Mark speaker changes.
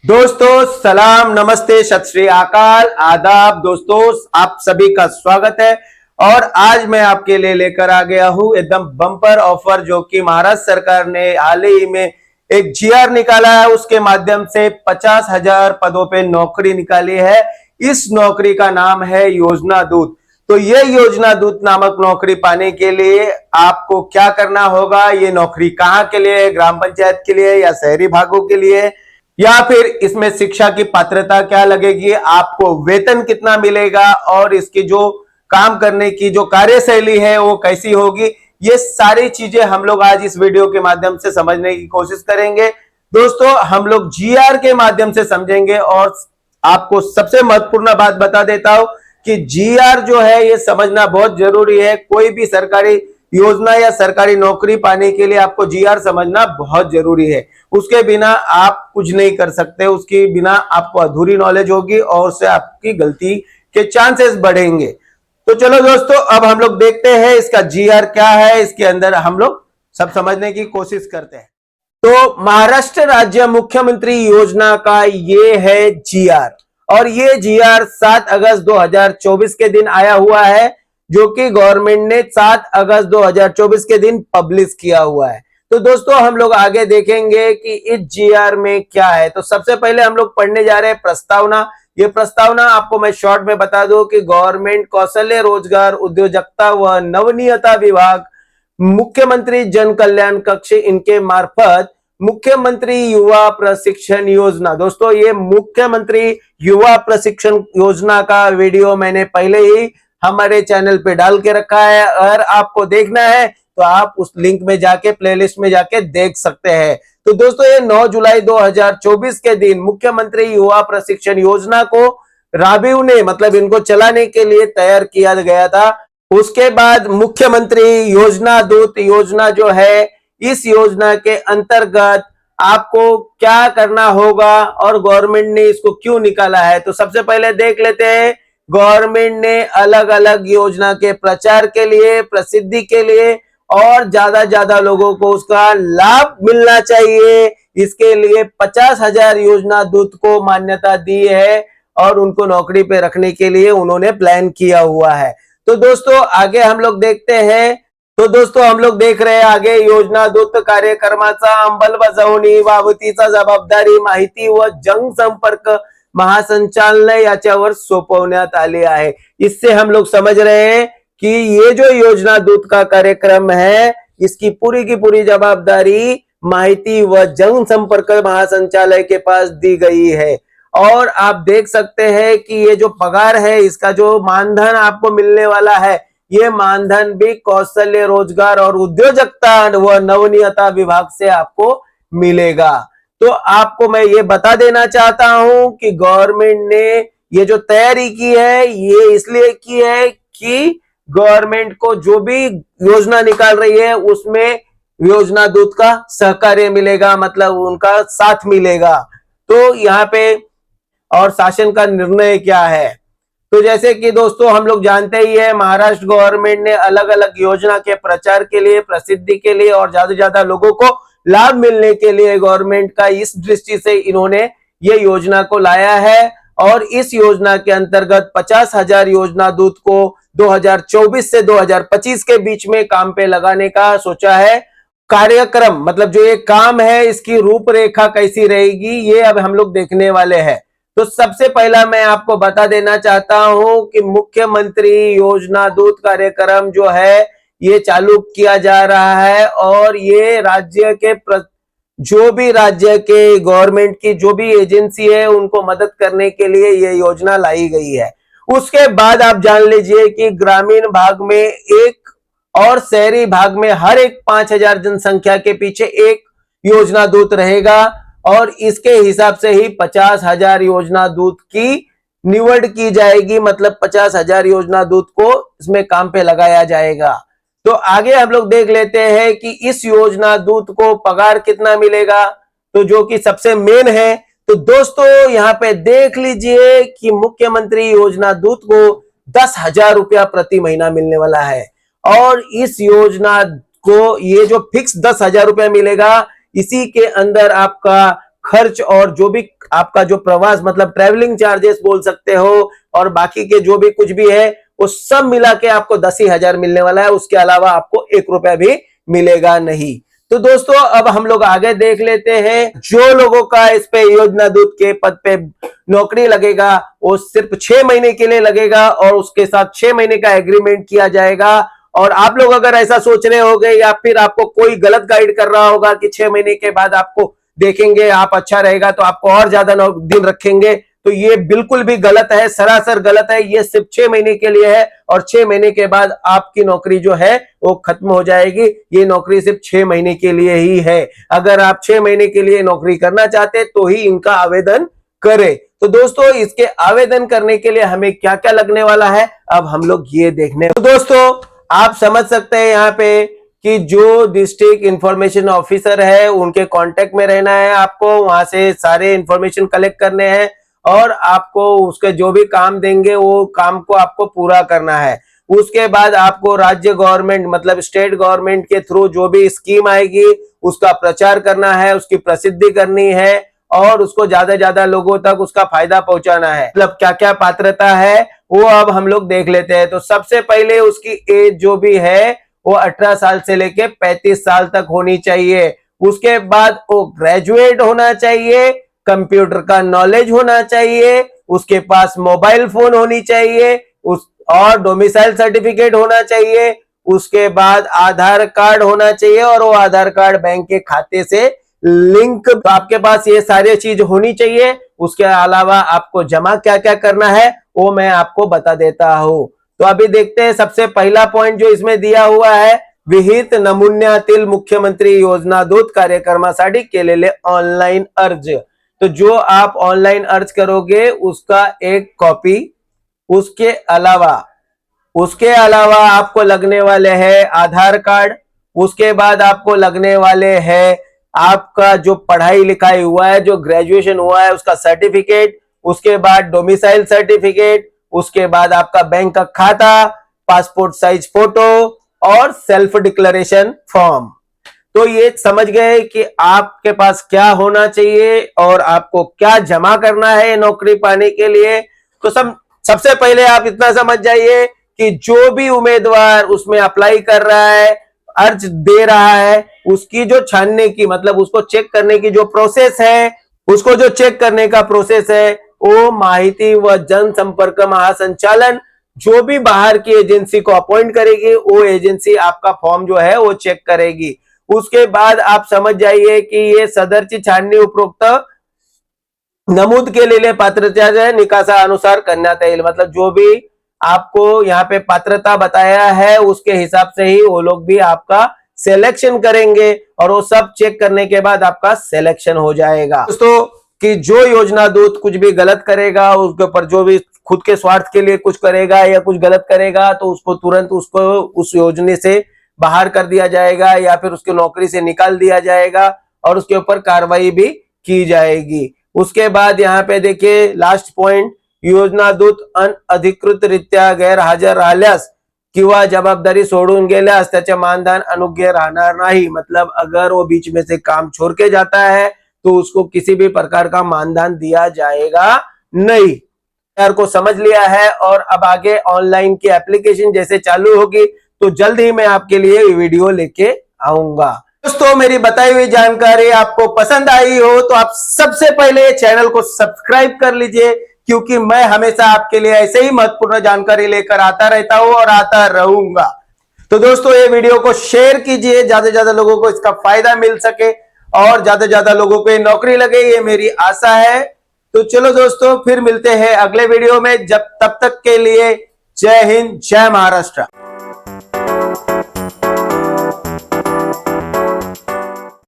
Speaker 1: दोस्तों सलाम, नमस्ते, सत श्री अकाल, आदाब। दोस्तों आप सभी का स्वागत है और आज मैं आपके लिए लेकर आ गया हूं एकदम बम्पर ऑफर, जो कि महाराष्ट्र सरकार ने हाल ही में एक जीआर निकाला है। उसके माध्यम से 50,000 पदों पे नौकरी निकाली है। इस नौकरी का नाम है योजना दूत। तो ये योजना दूत नामक नौकरी पाने के लिए आपको क्या करना होगा? ये नौकरी कहाँ के लिए? ग्राम पंचायत के लिए या शहरी भागों के लिए, या फिर इसमें शिक्षा की पात्रता क्या लगेगी, आपको वेतन कितना मिलेगा और इसकी जो काम करने की जो कार्यशैली है वो कैसी होगी, ये सारी चीजें हम लोग आज इस वीडियो के माध्यम से समझने की कोशिश करेंगे। दोस्तों हम लोग जीआर के माध्यम से समझेंगे और आपको सबसे महत्वपूर्ण बात बता देता हूं कि जीआर जो है ये समझना बहुत जरूरी है। कोई भी सरकारी योजना या सरकारी नौकरी पाने के लिए आपको जीआर समझना बहुत जरूरी है। उसके बिना आप कुछ नहीं कर सकते, उसके बिना आपको अधूरी नॉलेज होगी और उससे आपकी गलती के चांसेस बढ़ेंगे। तो चलो दोस्तों, अब हम लोग देखते हैं इसका जीआर क्या है। इसके अंदर हम लोग सब समझने की कोशिश करते हैं। तो महाराष्ट्र राज्य मुख्यमंत्री योजना का ये है जीआर, और ये जीआर 7 अगस्त 2024 के दिन आया हुआ है, जो कि गवर्नमेंट ने 7 अगस्त 2024 के दिन पब्लिश किया हुआ है। तो दोस्तों हम लोग आगे देखेंगे कि इस जीआर में क्या है। तो सबसे पहले हम लोग पढ़ने जा रहे हैं प्रस्तावना। ये प्रस्तावना आपको मैं शॉर्ट में बता दूं कि गवर्नमेंट कौशल्य रोजगार उद्योजकता व नवनियता विभाग, मुख्यमंत्री जन कल्याण कक्ष, इनके मार्फत मुख्यमंत्री युवा प्रशिक्षण योजना। दोस्तों ये मुख्यमंत्री युवा प्रशिक्षण योजना का वीडियो मैंने पहले ही हमारे चैनल पे डाल के रखा है। अगर आपको देखना है तो आप उस लिंक में जाके प्लेलिस्ट में जाके देख सकते हैं। तो दोस्तों ये 9 जुलाई 2024 के दिन मुख्यमंत्री युवा प्रशिक्षण योजना को राबीव ने, मतलब इनको चलाने के लिए तैयार किया गया था। उसके बाद मुख्यमंत्री योजना दूत योजना जो है, इस योजना के अंतर्गत आपको क्या करना होगा और गवर्नमेंट ने इसको क्यों निकाला है। तो सबसे पहले देख लेते हैं, गवर्नमेंट ने अलग अलग योजना के प्रचार के लिए, प्रसिद्धि के लिए और ज्यादा लोगों को उसका लाभ मिलना चाहिए, इसके लिए 50,000 योजना दूत को मान्यता दी है और उनको नौकरी पे रखने के लिए उन्होंने प्लान किया हुआ है। तो दोस्तों आगे हम लोग देखते हैं। तो दोस्तों हम लोग देख रहे हैं आगे, योजना दूत कार्यक्रमाचा अंमलबजावणी बाबतीचा जबाबदारी माहिती व जनसंपर्क महासंचालनालय याच्यावर सोपवण्यात आली आहे। इससे हम लोग समझ रहे हैं कि ये जो योजना दूत का कार्यक्रम है, इसकी पूरी की पूरी जवाबदारी माहिती व जनसंपर्क महासंचालय के पास दी गई है। और आप देख सकते हैं कि ये जो पगार है, इसका जो मानधन आपको मिलने वाला है, ये मानधन भी कौशल्य रोजगार और उद्योजकता व नवनियता विभाग से आपको मिलेगा। तो आपको मैं ये बता देना चाहता हूं कि गवर्नमेंट ने ये जो तैयारी की है, ये इसलिए की है कि गवर्नमेंट को जो भी योजना निकाल रही है उसमें योजना दूत का सहकार्य मिलेगा, मतलब उनका साथ मिलेगा। तो यहाँ पे और शासन का निर्णय क्या है, तो जैसे कि दोस्तों हम लोग जानते ही है, महाराष्ट्र गवर्नमेंट ने अलग अलग योजना के प्रचार के लिए, प्रसिद्धि के लिए और ज्यादा से ज्यादा लोगों को लाभ मिलने के लिए गवर्नमेंट का इस दृष्टि से इन्होंने ये योजना को लाया है। और इस योजना के अंतर्गत 50,000 योजना दूत को 2024 से 2025 के बीच में काम पे लगाने का सोचा है। कार्यक्रम मतलब जो ये काम है, इसकी रूपरेखा कैसी रहेगी, ये अब हम लोग देखने वाले हैं। तो सबसे पहला मैं आपको बता देना चाहता हूं कि मुख्यमंत्री योजना दूत कार्यक्रम जो है ये चालू किया जा रहा है और ये राज्य के जो भी राज्य के गवर्नमेंट की जो भी एजेंसी है उनको मदद करने के लिए ये योजना लाई गई है। उसके बाद आप जान लीजिए कि ग्रामीण भाग में एक और शहरी भाग में हर एक 5,000 जनसंख्या के पीछे एक योजना दूत रहेगा और इसके हिसाब से ही 50,000 योजना दूत की निवड की जाएगी, मतलब 50,000 योजना दूत को इसमें काम पे लगाया जाएगा। तो आगे हम लोग देख लेते हैं कि इस योजना दूत को पगार कितना मिलेगा, तो जो कि सबसे मेन है। तो दोस्तों यहाँ पे देख लीजिए कि मुख्यमंत्री योजना दूत को 10,000 रुपया प्रति महीना मिलने वाला है और इस योजना को ये जो फिक्स 10,000 रुपया मिलेगा, इसी के अंदर आपका खर्च और जो भी आपका जो प्रवास मतलब ट्रेवलिंग चार्जेस बोल सकते हो, और बाकी के जो भी कुछ भी है वो सब मिला के आपको 10,000 मिलने वाला है। उसके अलावा आपको 1 रुपया भी मिलेगा नहीं। तो दोस्तों अब हम लोग आगे देख लेते हैं। जो लोगों का इस पे योजना दूत के पद पे नौकरी लगेगा वो सिर्फ 6 महीने के लिए लगेगा और उसके साथ 6 महीने का एग्रीमेंट किया जाएगा। और आप लोग अगर ऐसा सोच रहे होंगे या फिर आपको कोई गलत गाइड कर रहा होगा कि 6 महीने के बाद आपको देखेंगे आप अच्छा रहेगा तो आपको और ज्यादा दिन रखेंगे, तो ये बिल्कुल भी गलत है, सरासर गलत है। ये सिर्फ 6 महीने के लिए है और 6 महीने के बाद आपकी नौकरी जो है वो खत्म हो जाएगी। ये नौकरी सिर्फ 6 महीने के लिए ही है। अगर आप 6 महीने के लिए नौकरी करना चाहते तो ही इनका आवेदन करें। तो दोस्तों इसके आवेदन करने के लिए हमें क्या क्या लगने वाला है अब हम लोग ये देखने। तो दोस्तों आप समझ सकते हैं यहाँ पे कि जो डिस्ट्रिक्ट इंफॉर्मेशन ऑफिसर है उनके कांटेक्ट में रहना है, आपको वहां से सारे इंफॉर्मेशन कलेक्ट करने हैं और आपको उसके जो भी काम देंगे वो काम को आपको पूरा करना है। उसके बाद आपको राज्य गवर्नमेंट मतलब स्टेट गवर्नमेंट के थ्रू जो भी स्कीम आएगी उसका प्रचार करना है, उसकी प्रसिद्धि करनी है और उसको ज्यादा ज्यादा लोगों तक उसका फायदा पहुंचाना है। मतलब क्या क्या पात्रता है वो अब हम लोग देख लेते हैं। तो सबसे पहले उसकी एज जो भी है वो 18 साल से लेके 35 साल तक होनी चाहिए। उसके बाद वो ग्रेजुएट होना चाहिए, कंप्यूटर का नॉलेज होना चाहिए, उसके पास मोबाइल फोन होनी चाहिए, उस और डोमिसाइल सर्टिफिकेट होना चाहिए। उसके बाद आधार कार्ड होना चाहिए और वो आधार कार्ड बैंक के खाते से लिंक, तो आपके पास ये सारी चीज होनी चाहिए। उसके अलावा आपको जमा क्या क्या करना है वो मैं आपको बता देता हूं। तो अभी देखते हैं सबसे पहला पॉइंट जो इसमें दिया हुआ है, विहित नमुन्यातील मुख्यमंत्री योजना दूत कार्यक्रमासाठी केलेले ऑनलाइन अर्ज। तो जो आप ऑनलाइन अर्ज करोगे उसका एक कॉपी, उसके अलावा आपको लगने वाले हैं आधार कार्ड, उसके बाद आपको लगने वाले हैं आपका जो पढ़ाई लिखाई हुआ है, जो ग्रेजुएशन हुआ है उसका सर्टिफिकेट, उसके बाद डोमिसाइल सर्टिफिकेट, उसके बाद आपका बैंक का खाता, पासपोर्ट साइज फोटो और सेल्फ डिक्लेरेशन फॉर्म। तो ये समझ गए कि आपके पास क्या होना चाहिए और आपको क्या जमा करना है नौकरी पाने के लिए। तो सबसे पहले आप इतना समझ जाइए कि जो भी उम्मीदवार उसमें अप्लाई कर रहा है, अर्ज दे रहा है, उसकी जो छानने की मतलब उसको चेक करने की जो प्रोसेस है, उसको जो चेक करने का प्रोसेस है वो माहिती व जनसंपर्क महासंचालन जो भी बाहर की एजेंसी को अपॉइंट करेगी वो एजेंसी आपका फॉर्म जो है वो चेक करेगी। उसके बाद आप समझ जाइए कि ये सदरची छाननी उपरोक्त नमूद केलेले पात्रता निकासा अनुसार करण्यात येईल। मतलब जो भी आपको यहाँ पे पात्रता बताया है उसके हिसाब से ही वो लोग भी आपका सिलेक्शन करेंगे और वो सब चेक करने के बाद आपका सिलेक्शन हो जाएगा। दोस्तों कि जो योजना दूत कुछ भी गलत करेगा, उसके ऊपर जो भी खुद के स्वार्थ के लिए कुछ करेगा या कुछ गलत करेगा तो उसको तुरंत उसको उस योजना से बाहर कर दिया जाएगा या फिर उसकी नौकरी से निकाल दिया जाएगा और उसके ऊपर कार्रवाई भी की जाएगी। उसके बाद यहाँ पे देखिए लास्ट पॉइंट, योजना दूत अनधिकृतरित्या गैरहजर राहिल्यास किंवा जबाबदारी सोडून गेल्यास त्याचे मानधन अनुज्ञेय राहणार नाही। मतलब अगर वो बीच में से काम छोड़ के जाता है तो उसको किसी भी प्रकार का मानधन दिया जाएगा नहीं। यार को समझ लिया है और अब आगे ऑनलाइन की एप्लीकेशन जैसे चालू होगी तो जल्द ही मैं आपके लिए वीडियो लेके आऊंगा। दोस्तों मेरी बताई हुई जानकारी आपको पसंद आई हो तो आप सबसे पहले चैनल को सब्सक्राइब कर लीजिए, क्योंकि मैं हमेशा आपके लिए ऐसे ही महत्वपूर्ण जानकारी लेकर आता रहता हूं और आता रहूंगा। तो दोस्तों ये वीडियो को शेयर कीजिए, ज्यादा से ज्यादा लोगों को इसका फायदा मिल सके और ज्यादा से ज्यादा लोगों को नौकरी लगे, ये मेरी आशा है। तो चलो दोस्तों फिर मिलते हैं अगले वीडियो में, तब तक के लिए जय हिंद, जय महाराष्ट्र।